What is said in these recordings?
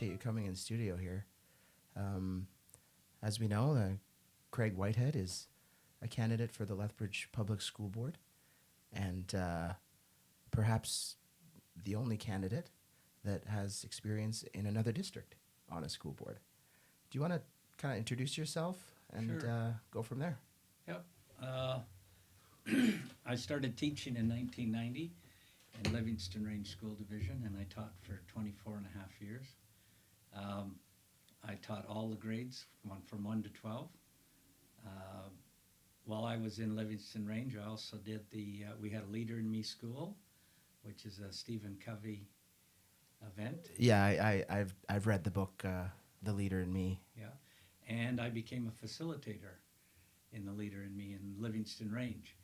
appreciate you coming in studio here. Um, as we know, Craig Whitehead is a candidate for the Lethbridge Public School Board, and perhaps the only candidate that has experience in another district on a school board. Do you want to kind of introduce yourself and Sure. go from there? Yep. Uh, I started teaching in 1990 in Livingston Range School Division, and I taught for 24 and a half years. Um, I taught all the grades, from 1 to 12. Uh, while I was in Livingston Range, I also did we had a Leader in Me school, which is a Stephen Covey event. Yeah, I've read the book, The Leader in Me. Yeah. And I became a facilitator in the Leader in Me in Livingston Range.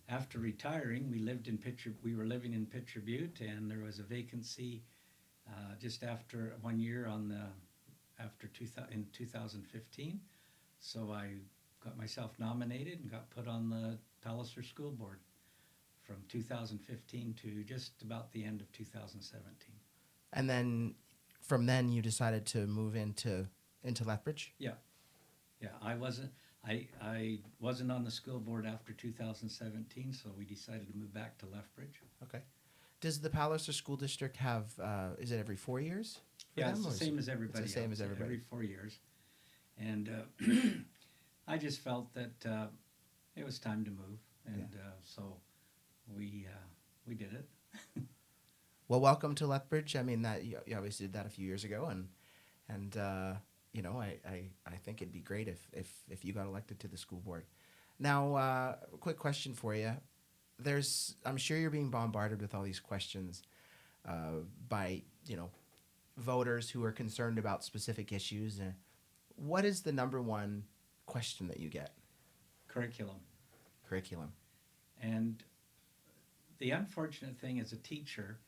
After retiring, we were living in Pitcher Butte, and there was a vacancy just after 1 year in 2015. So I got myself nominated and got put on the Palliser School Board from 2015 to just about the end of 2017. And then from then you decided to move into Lethbridge? Yeah. Yeah, I wasn't on the school board after 2017, so we decided to move back to Lethbridge. Okay. Does the Palliser School District have, is it every 4 years? Yeah, it's the same as everybody It's the same else, as everybody. every 4 years. And I just felt that it was time to move, and so we did it. Well, welcome to Lethbridge. I mean, that you obviously did that a few years ago, and you know, I think it'd be great if you got elected to the school board. Now, a quick question for you. I'm sure you're being bombarded with all these questions by, voters who are concerned about specific issues. What is the number one question that you get? Curriculum. Curriculum. And the unfortunate thing as a teacher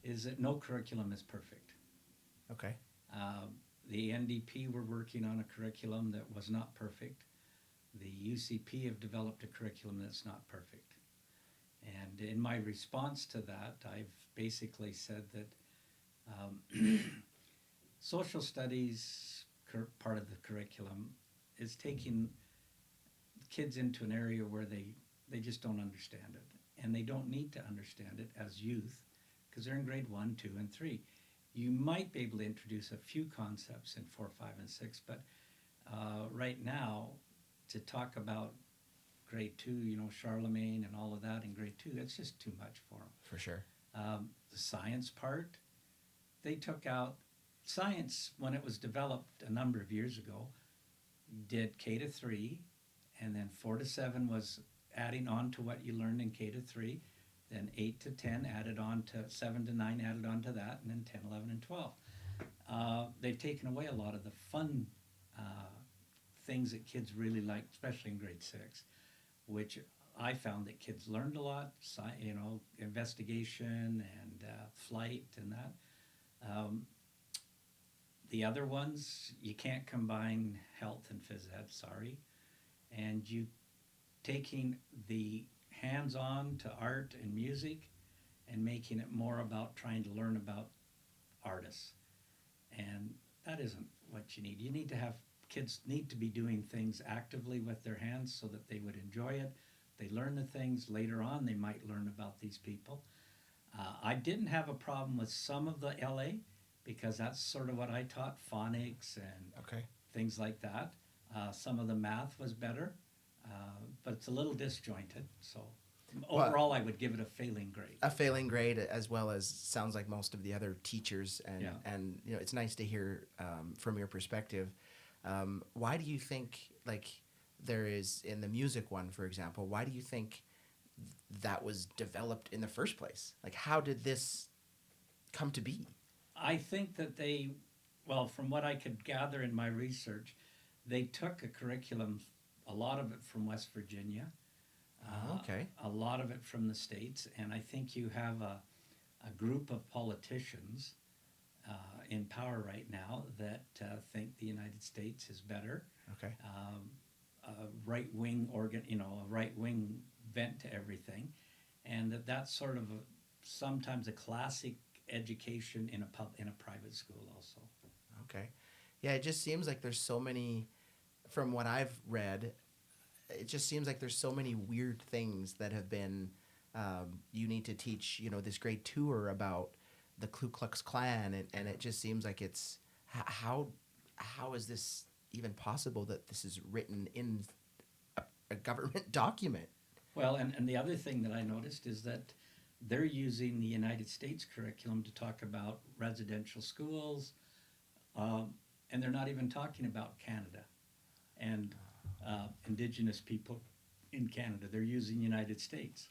is that no curriculum is perfect. Okay. The NDP were working on a curriculum that was not perfect. The UCP have developed a curriculum that's not perfect. And in my response to that, I've basically said that social studies part of the curriculum is taking kids into an area where they just don't understand it. And they don't need to understand it as youth because they're in grade 1, 2, and 3. You might be able to introduce a few concepts in 4, 5, and 6, but right now, to talk about grade 2, Charlemagne and all of that in grade 2, that's just too much for them. For sure. The science part, they took out science when it was developed a number of years ago, did K to 3, and then 4 to 7 was adding on to what you learned in K to 3. Then 8 to 10 added on to 7 to 9 added on to that, and then 10, 11, and 12. They've taken away a lot of the fun things that kids really like, especially in grade 6, which I found that kids learned a lot, investigation and flight and that. The other ones, you can't combine health and phys ed, sorry. And you taking the hands-on to art and music and making it more about trying to learn about artists. And that isn't what you need. You need to have kids need to be doing things actively with their hands so that they would enjoy it. They learn the things. Later on, they might learn about these people. I didn't have a problem with some of the LA because that's sort of what I taught, phonics and things like that. Some of the math was better. But it's a little disjointed, so overall I would give it a failing grade. A failing grade, as well as sounds like most of the other teachers, and it's nice to hear from your perspective. Why do you think, there is in the music one, for example, why do you think that was developed in the first place? How did this come to be? I think that from what I could gather in my research, they took a curriculum, a lot of it from West Virginia, a lot of it from the States, and I think you have a group of politicians in power right now that think the United States is better. Okay. A right-wing a right-wing bent to everything, and that's sort of sometimes a classic education in a private school also. Okay. Yeah, it just seems like there's so many, from what I've read, it just seems like there's so many weird things that have been, you need to teach, this great tour about the Ku Klux Klan, and it just seems like it's, how is this even possible that this is written in a government document? Well, and the other thing that I noticed is that they're using the United States curriculum to talk about residential schools, and they're not even talking about Canada and Indigenous people in Canada. They're using United States.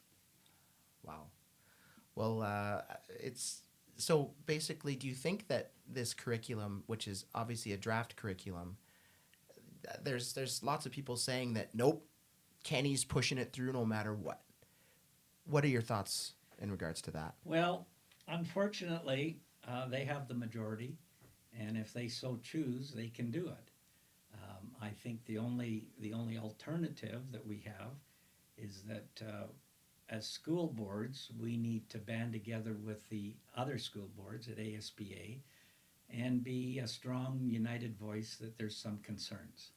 Wow. Well, it's so basically, do you think that this curriculum, which is obviously a draft curriculum, there's lots of people saying that nope, Kenny's pushing it through no matter what. What are your thoughts in regards to that? Well, unfortunately, they have the majority, and if they so choose, they can do it. I think the only alternative that we have is that as school boards, we need to band together with the other school boards at ASBA and be a strong, united voice that there's some concerns.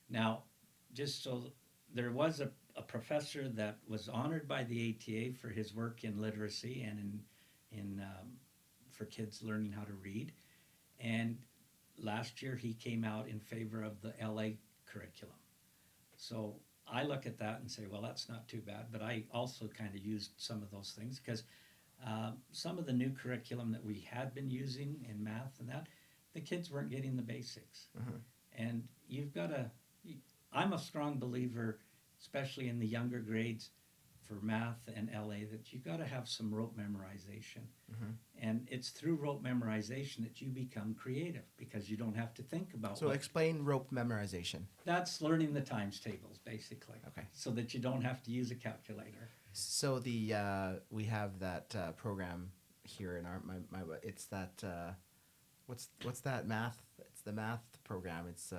Now, just so there was a professor that was honored by the ATA for his work in literacy and in for kids learning how to read, and last year he came out in favor of the LA curriculum. So I look at that and say, well, that's not too bad. But I also kind of used some of those things because some of the new curriculum that we had been using in math and that, the kids weren't getting the basics. Mm-hmm. And you've got to, I'm a strong believer, especially in the younger grades for math and LA, that you've got to have some rote memorization. Mm-hmm. And it's through rote memorization that you become creative because you don't have to think about So explain rope memorization. That's learning the times tables, basically. Okay. So that you don't have to use a calculator. So we have that program here in my it's that what's that math? It's the math program. It's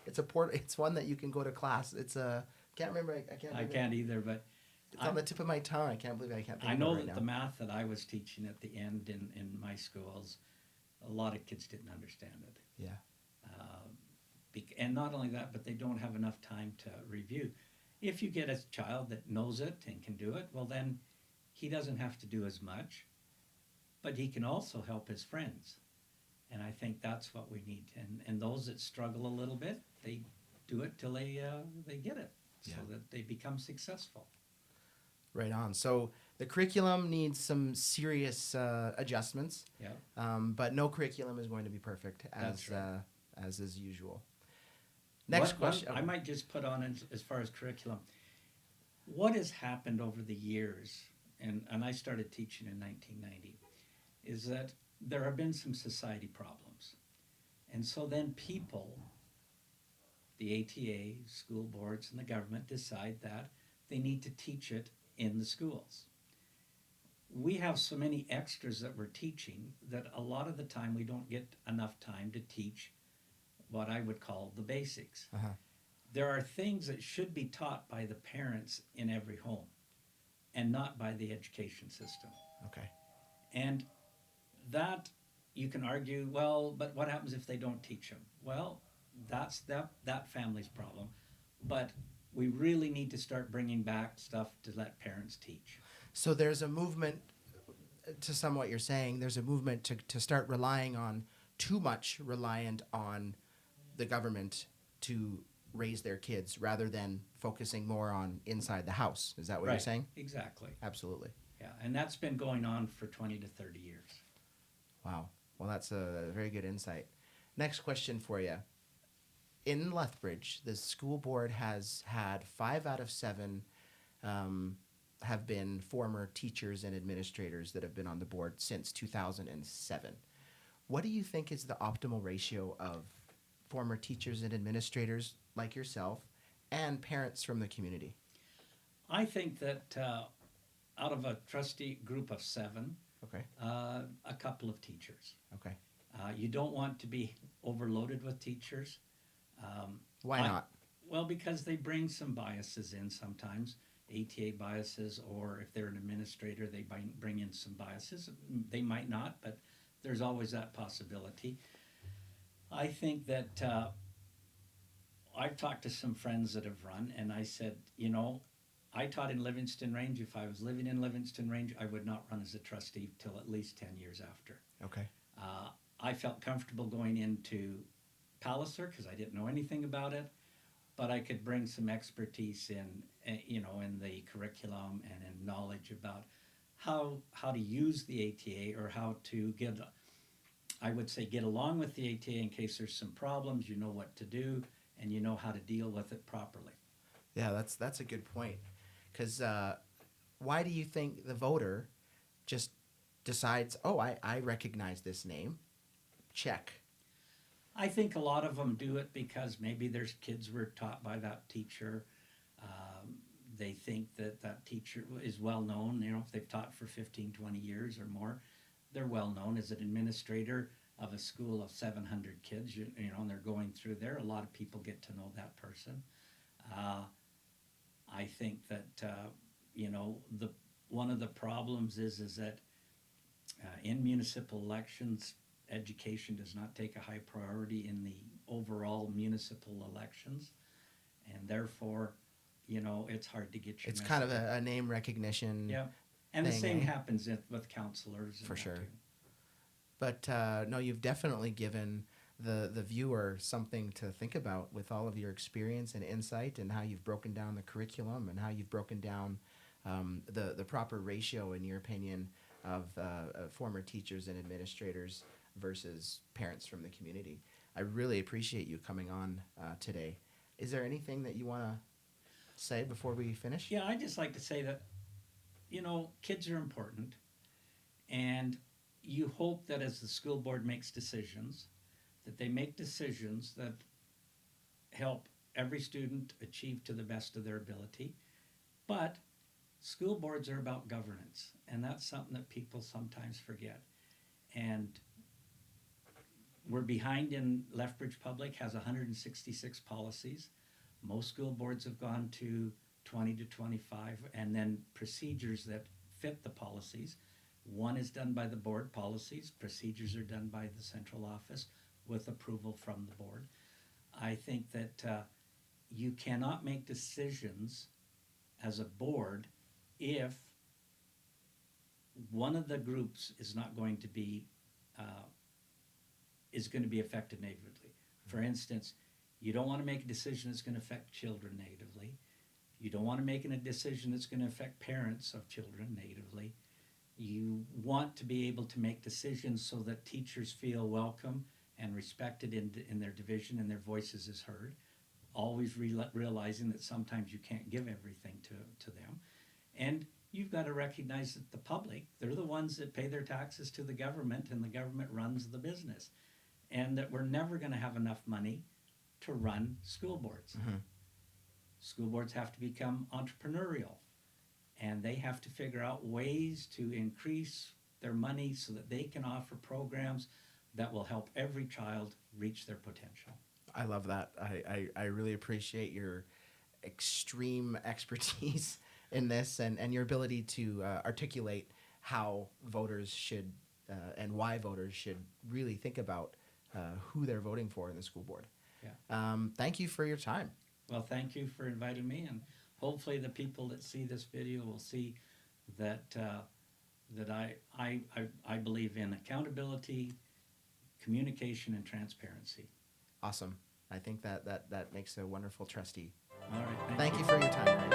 it's one that you can go to class. It's can't remember. I can't either, but it's on the tip of my tongue. I can't believe I can't think I of know it right that now. the math that I was teaching at the end in my schools, a lot of kids didn't understand it. Yeah. And not only that, but they don't have enough time to review. If you get a child that knows it and can do it, well then he doesn't have to do as much, but he can also help his friends. And I think that's what we need. And those that struggle a little bit, they do it till they get it, so that they become successful. Right on. So the curriculum needs some serious adjustments. Yeah. But no curriculum is going to be perfect That's right. As is usual. Next question. I might just put on as far as curriculum. What has happened over the years, and I started teaching in 1990, is that there have been some society problems. And so then people, the ATA, school boards, and the government decide that they need to teach it in the schools. We have so many extras that we're teaching that a lot of the time we don't get enough time to teach what I would call the basics. Uh-huh. There are things that should be taught by the parents in every home and not by the education system. Okay. And that you can argue, well, but what happens if they don't teach them? Well, that's that family's problem. But we really need to start bringing back stuff to let parents teach. So there's a movement, to sum what you're saying, there's a movement to start relying on, too much reliant on the government to raise their kids rather than focusing more on inside the house. Is that what you're saying? Exactly. Absolutely. Yeah, and that's been going on for 20 to 30 years. Wow. Well, that's a very good insight. Next question for you. In Lethbridge, the school board has had 5 out of 7 have been former teachers and administrators that have been on the board since 2007. What do you think is the optimal ratio of former teachers and administrators like yourself and parents from the community? I think that out of a trustee group of 7, Okay. a couple of teachers. Okay. You don't want to be overloaded with teachers. Why not? Well, because they bring some biases in sometimes, ATA biases, or if they're an administrator, they bring in some biases. They might not, but there's always that possibility. I think that I've talked to some friends that have run, and I said, you know, I taught in Livingston Range. If I was living in Livingston Range, I would not run as a trustee till at least 10 years after. Okay. I felt comfortable going into Palliser because I didn't know anything about it, but I could bring some expertise in, you know, in the curriculum and in knowledge about how to use the ATA, or how to get, I would say, get along with the ATA in case there's some problems. You know what to do, and you know how to deal with it properly. Yeah, that's a good point. Because why do you think the voter just decides, oh, I recognize this name, check? I think a lot of them do it because maybe their kids were taught by that teacher. They think that that teacher is well known. You know, if they've taught for 15, 20 years or more, they're well known as an administrator of a school of 700 kids. You know, and they're going through there. A lot of people get to know that person. I think that you know, one of the problems is that in municipal elections, education does not take a high priority in the overall municipal elections, and therefore, you know, it's hard to get your It's message. kind of a name recognition. Yeah, and the thing, same eh? happens with counselors. And For that sure. too. But no, you've definitely given the viewer something to think about with all of your experience and insight, and how you've broken down the curriculum, and how you've broken down the proper ratio, in your opinion, of former teachers and administrators versus parents from the community. I really appreciate you coming on today. Is there anything that you want to say before we finish? Yeah, I just like to say that, you know, kids are important, and you hope that as the school board makes decisions, that they make decisions that help every student achieve to the best of their ability. But school boards are about governance, and that's something that people sometimes forget. And we're behind in Lethbridge Public has 166 policies. Most school boards have gone to 20 to 25, and then procedures that fit the policies. One is done by the board policies. Procedures are done by the central office with approval from the board. I think that you cannot make decisions as a board if one of the groups is not going to be affected negatively. For instance, you don't want to make a decision that's going to affect children negatively. You don't want to make a decision that's going to affect parents of children negatively. You want to be able to make decisions so that teachers feel welcome and respected in their division, and their voices is heard. Always realizing that sometimes you can't give everything to them. And you've got to recognize that the public, they're the ones that pay their taxes to the government, and the government runs the business. And that we're never going to have enough money to run school boards. Mm-hmm. School boards have to become entrepreneurial, and they have to figure out ways to increase their money so that they can offer programs that will help every child reach their potential. I love that. I really appreciate your extreme expertise in this, and your ability to articulate how voters should and why voters should really think about who they're voting for in the school board. Yeah. Thank you for your time. Well, thank you for inviting me, and hopefully the people that see this video will see that I believe in accountability, communication, and transparency. Awesome. I think that makes a wonderful trustee. All right. Thank you for your time, Craig.